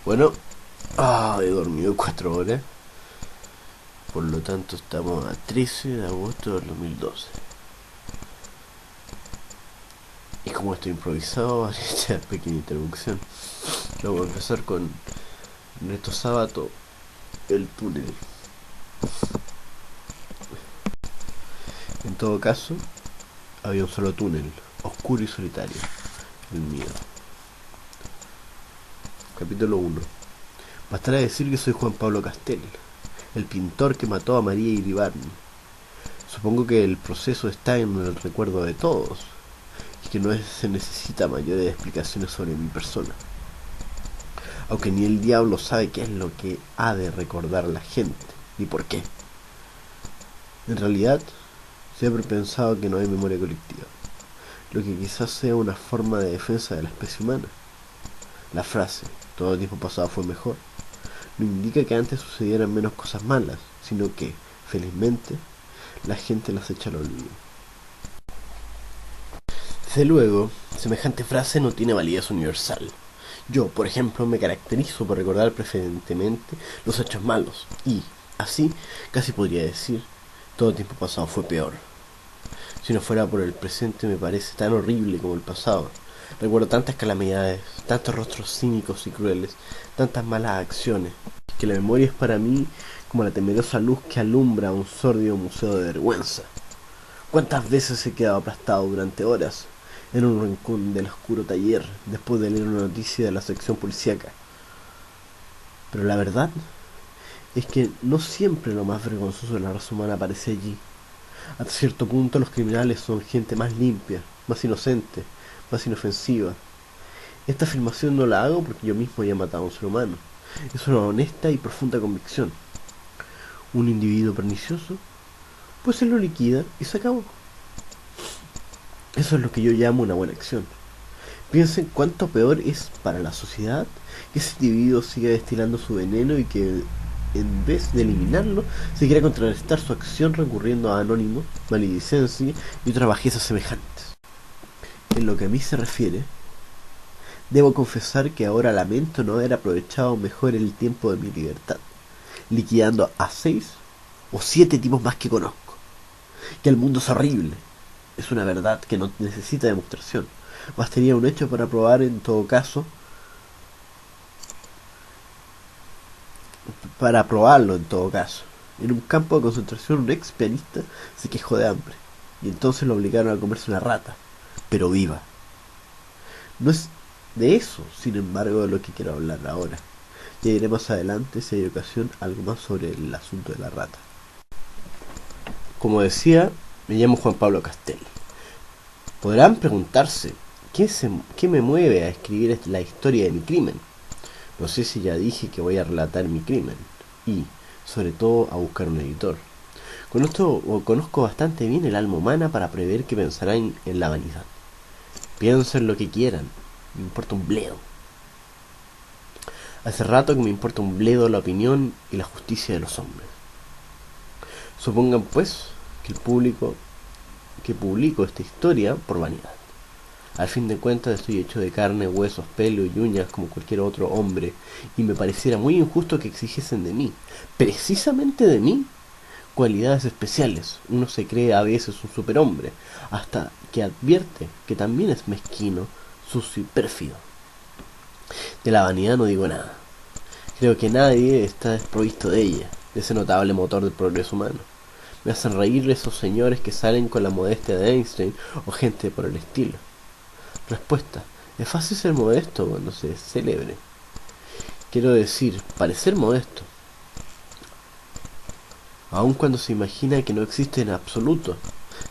Bueno, he dormido 4 horas, por lo tanto estamos a 13 de agosto del 2012. Y como estoy improvisado, haré esta pequeña introducción. Luego voy a empezar con Neto Sábato, el túnel. En todo caso, había un solo túnel, oscuro y solitario, el miedo. Capítulo 1. Bastará decir que soy Juan Pablo Castel, el pintor que mató a María Iribarne. Supongo que el proceso está en el recuerdo de todos, y que no se necesita mayores explicaciones sobre mi persona. Aunque ni el diablo sabe qué es lo que ha de recordar la gente, ni por qué. En realidad, siempre he pensado que no hay memoria colectiva, lo que quizás sea una forma de defensa de la especie humana. La frase, todo el tiempo pasado fue mejor, no indica que antes sucedieran menos cosas malas, sino que, felizmente, la gente las echa al olvido. Desde luego, semejante frase no tiene validez universal. Yo, por ejemplo, me caracterizo por recordar preferentemente los hechos malos y, así, casi podría decir, todo el tiempo pasado fue peor. Si no fuera por el presente me parece tan horrible como el pasado. Recuerdo tantas calamidades, tantos rostros cínicos y crueles, tantas malas acciones, que la memoria es para mí como la temerosa luz que alumbra un sórdido museo de vergüenza. ¿Cuántas veces he quedado aplastado durante horas en un rincón del oscuro taller después de leer una noticia de la sección policíaca? Pero la verdad es que no siempre lo más vergonzoso de la raza humana aparece allí. Hasta cierto punto los criminales son gente más limpia, más inocente, más inofensiva. Esta afirmación no la hago porque yo mismo haya matado a un ser humano. Es una honesta y profunda convicción. Un individuo pernicioso, pues se lo liquida y se acabó. Eso es lo que yo llamo una buena acción. Piensen cuánto peor es para la sociedad que ese individuo siga destilando su veneno y que, en vez de eliminarlo, se quiera contrarrestar su acción recurriendo a anónimos, maledicencia y otras bajezas semejantes. En lo que a mí se refiere, debo confesar que ahora lamento no haber aprovechado mejor el tiempo de mi libertad, liquidando a 6 o 7 tipos más que conozco. Que el mundo es horrible es una verdad que no necesita demostración. Bastaría un hecho para probar en todo caso, para probarlo en todo caso. En un campo de concentración un ex pianista se quejó de hambre, y entonces lo obligaron a comerse una rata, pero viva. No es de eso, sin embargo, de lo que quiero hablar ahora. Ya diré más adelante, si hay ocasión, algo más sobre el asunto de la rata. Como decía, me llamo Juan Pablo Castel. Podrán preguntarse, ¿qué me mueve a escribir la historia de mi crimen? No sé si ya dije que voy a relatar mi crimen y, sobre todo, a buscar un editor. Conozco bastante bien el alma humana para prever que pensarán en la vanidad. Piensen lo que quieran, me importa un bledo. Hace rato que me importa un bledo la opinión y la justicia de los hombres. Supongan, pues, que publico esta historia por vanidad. Al fin de cuentas estoy hecho de carne, huesos, pelo y uñas como cualquier otro hombre, y me pareciera muy injusto que exigiesen de mí, precisamente de mí, cualidades especiales. Uno se cree a veces un superhombre, hasta que advierte que también es mezquino, sucio y pérfido. De la vanidad no digo nada. Creo que nadie está desprovisto de ella, de ese notable motor del progreso humano. Me hacen reír esos señores que salen con la modestia de Einstein o gente por el estilo. Respuesta: es fácil ser modesto cuando se es célebre. Quiero decir, parecer modesto, aun cuando se imagina que no existe en absoluto.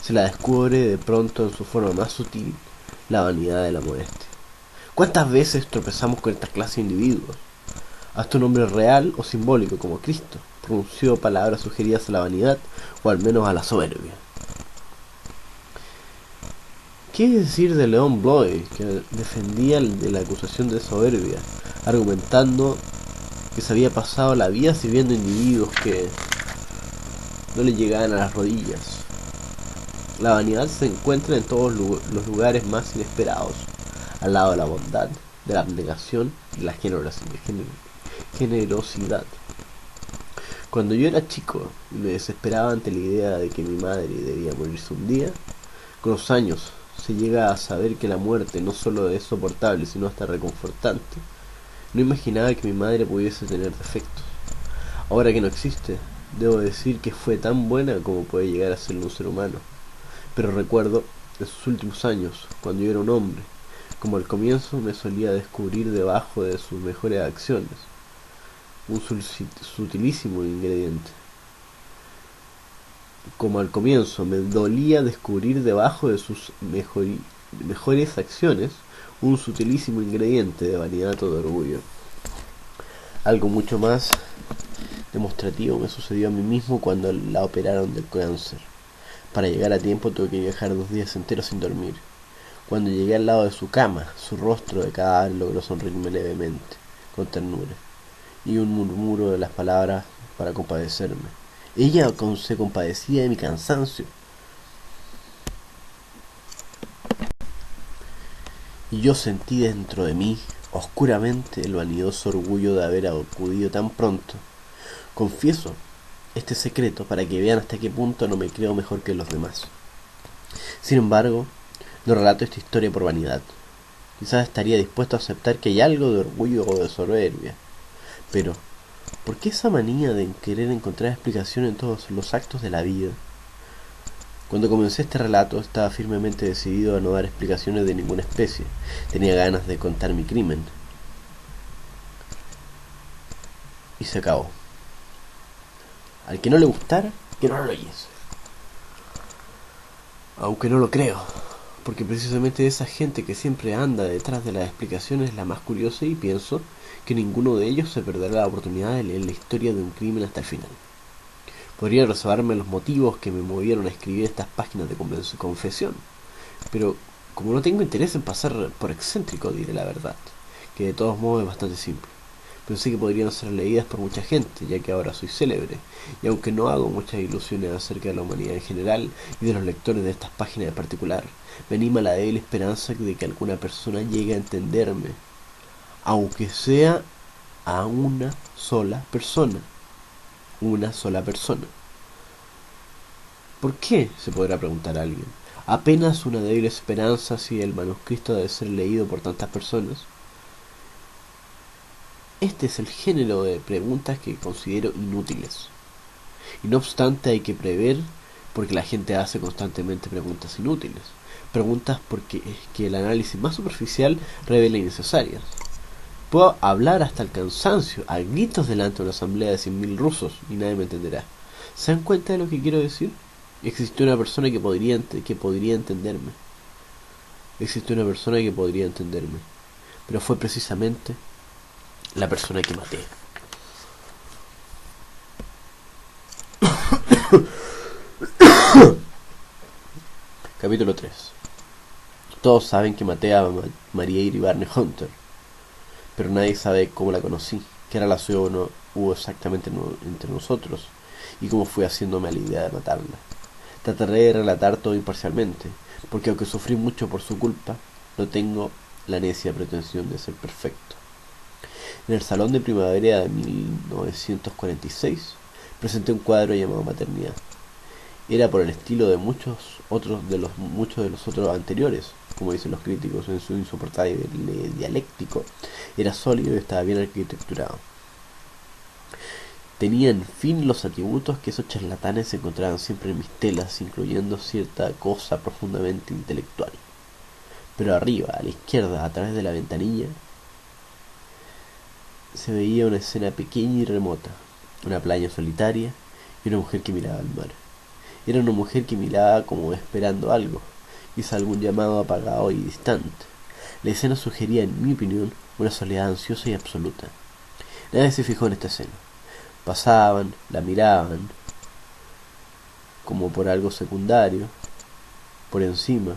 Se la descubre de pronto en su forma más sutil, la vanidad de la modestia. ¿Cuántas veces tropezamos con esta clase de individuos? Hasta un hombre real o simbólico como Cristo pronunció palabras sugeridas a la vanidad o al menos a la soberbia. ¿Qué decir de Leon Bloy, que defendía de la acusación de soberbia, argumentando que se había pasado la vida sirviendo a individuos que no le llegaban a las rodillas? La vanidad se encuentra en todos los lugares más inesperados, al lado de la bondad, de la abnegación y de la generosidad. Cuando yo era chico y me desesperaba ante la idea de que mi madre debía morirse un día, con los años se llega a saber que la muerte no solo es soportable, sino hasta reconfortante. No imaginaba que mi madre pudiese tener defectos. Ahora que no existe, debo decir que fue tan buena como puede llegar a ser un ser humano. Pero recuerdo de sus últimos años, cuando yo era un hombre, como al comienzo me solía descubrir debajo de sus mejores acciones un sutilísimo ingrediente. Como al comienzo me dolía descubrir debajo de sus mejores acciones un sutilísimo ingrediente de vanidad o de orgullo. Algo mucho más demostrativo me sucedió a mí mismo cuando la operaron del cáncer. Para llegar a tiempo tuve que viajar 2 días enteros sin dormir. Cuando llegué al lado de su cama, su rostro de cadáver logró sonreírme levemente, con ternura, y un murmuro de las palabras para compadecerme. Ella se compadecía de mi cansancio, y yo sentí dentro de mí, oscuramente, el vanidoso orgullo de haber acudido tan pronto. Confieso este secreto para que vean hasta qué punto no me creo mejor que los demás. Sin embargo, no relato esta historia por vanidad. Quizás estaría dispuesto a aceptar que hay algo de orgullo o de soberbia. Pero, ¿por qué esa manía de querer encontrar explicación en todos los actos de la vida? Cuando comencé este relato estaba firmemente decidido a no dar explicaciones de ninguna especie. Tenía ganas de contar mi crimen. Y se acabó. Al que no le gustara, que no lo leyese. Aunque no lo creo, porque precisamente esa gente que siempre anda detrás de las explicaciones es la más curiosa, y pienso que ninguno de ellos se perderá la oportunidad de leer la historia de un crimen hasta el final. Podría reservarme los motivos que me movieron a escribir estas páginas de confesión, pero como no tengo interés en pasar por excéntrico, diré la verdad, que de todos modos es bastante simple. Pensé que podrían ser leídas por mucha gente, ya que ahora soy célebre, y aunque no hago muchas ilusiones acerca de la humanidad en general y de los lectores de estas páginas en particular, me anima la débil esperanza de que alguna persona llegue a entenderme, aunque sea a una sola persona. Una sola persona. ¿Por qué?, se podrá preguntar alguien. Apenas una débil esperanza si el manuscrito debe ser leído por tantas personas. Este es el género de preguntas que considero inútiles. Y no obstante hay que prever, porque la gente hace constantemente preguntas inútiles. Preguntas porque es que el análisis más superficial revela innecesarias. Puedo hablar hasta el cansancio, a gritos delante de una asamblea de 100.000 rusos, y nadie me entenderá. ¿Se dan cuenta de lo que quiero decir? Existió una persona que podría entenderme. Existió una persona que podría entenderme. Pero fue precisamente la persona que maté. Capítulo 3. Todos saben que maté a María Iribarne Hunter, pero nadie sabe cómo la conocí, qué relación hubo exactamente entre nosotros, y cómo fui haciéndome a la idea de matarla. Trataré de relatar todo imparcialmente, porque aunque sufrí mucho por su culpa, no tengo la necia pretensión de ser perfecto. En el salón de primavera de 1946 presenté un cuadro llamado Maternidad. Era por el estilo de muchos de los otros anteriores, como dicen los críticos en su insoportable dialéctico. Era sólido y estaba bien arquitecturado. Tenía en fin los atributos que esos charlatanes encontraban siempre en mis telas, incluyendo cierta cosa profundamente intelectual. Pero arriba, a la izquierda, a través de la ventanilla, se veía una escena pequeña y remota, una playa solitaria y una mujer que miraba al mar. Era una mujer que miraba como esperando algo, quizá algún llamado apagado y distante. La escena sugería, en mi opinión, una soledad ansiosa y absoluta. Nadie se fijó en esta escena. Pasaban, la miraban, como por algo secundario, por encima,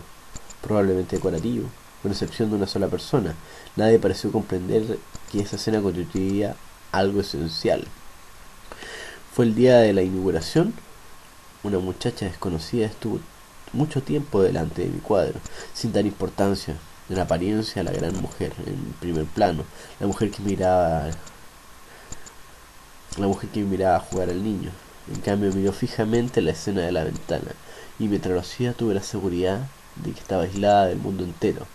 probablemente decorativo, con excepción de una sola persona. Nadie pareció comprender que esa escena constituía algo esencial. Fue el día de la inauguración. Una muchacha desconocida estuvo mucho tiempo delante de mi cuadro, sin dar importancia en apariencia a la gran mujer en primer plano, la mujer que miraba la mujer que miraba jugar al niño. En cambio miró fijamente la escena de la ventana, y mientras lo hacía tuve la seguridad de que estaba aislada del mundo entero.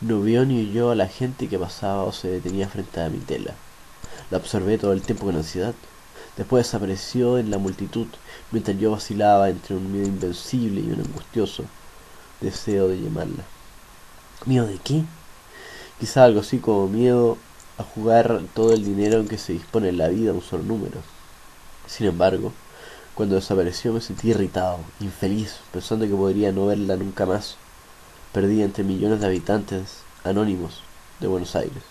No vio ni oyó a la gente que pasaba o se detenía frente a mi tela. La observé todo el tiempo con ansiedad. Después desapareció en la multitud, mientras yo vacilaba entre un miedo invencible y un angustioso deseo de llamarla. ¿Miedo de qué? Quizá algo así como miedo a jugar todo el dinero en que se dispone en la vida a un solo número. Sin embargo, cuando desapareció me sentí irritado, infeliz, pensando que podría no verla nunca más, perdida entre millones de habitantes anónimos de Buenos Aires.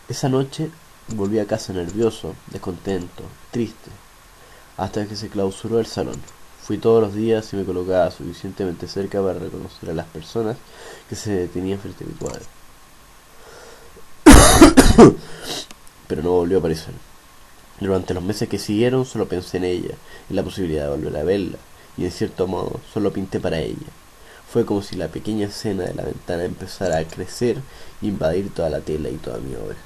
Esa noche volví a casa nervioso, descontento, triste, hasta que se clausuró el salón. Fui todos los días y me colocaba suficientemente cerca para reconocer a las personas que se detenían frente a mi cuadro. Pero no volvió a aparecer. Durante los meses que siguieron solo pensé en ella, en la posibilidad de volver a verla, y en cierto modo solo pinté para ella. Fue como si la pequeña escena de la ventana empezara a crecer e invadir toda la tela y toda mi obra.